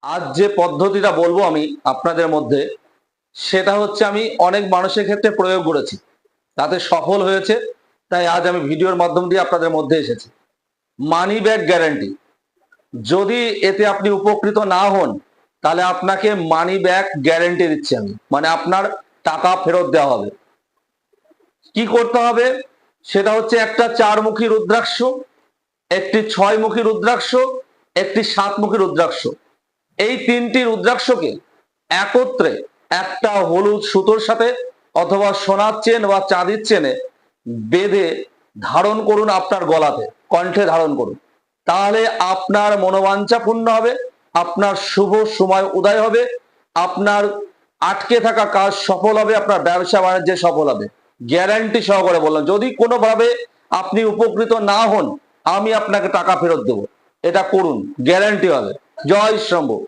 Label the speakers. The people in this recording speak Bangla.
Speaker 1: আজ যে পদ্ধতিটা বলবো আমি আপনাদের মধ্যে, সেটা হচ্ছে আমি অনেক মানুষের ক্ষেত্রে প্রয়োগ করেছি, তাতে সফল হয়েছে। তাই আজ আমি ভিডিওর মাধ্যম দিয়ে আপনাদের মধ্যে এসেছি। Money back guarantee. যদি এতে আপনি উপকৃত না হন, তাহলে আপনাকে মানি ব্যাক গ্যারান্টি দিচ্ছি আমি, মানে আপনার টাকা ফেরত দেওয়া হবে। কি করতে হবে? সেটা হচ্ছে একটা 4-মুখী রুদ্রাক্ষ, একটি 6-মুখী রুদ্রাক্ষ, একটি 7-মুখী রুদ্রাক্ষ। এই 3টি রুদ্রাক্ষকে একত্রে একটা হলুদ সুতোর সাথে অথবা সোনার চেন বা চাঁদির চেনে বেঁধে ধারণ করুন, আপনার গলাতে কণ্ঠে ধারণ করুন। তাহলে আপনার মনোবাঞ্ছা পূর্ণ হবে, আপনার শুভ সময় উদয় হবে, আপনার আটকে থাকা কাজ সফল হবে, আপনার ব্যবসা বাণিজ্যে সফল হবে। গ্যারান্টি সহকারে বললাম, যদি কোনোভাবে আপনি উপকৃত না হন, আমি আপনাকে টাকা ফেরত দেবো। এটা করুন, গ্যারান্টি হবে। জয় শম্ভু।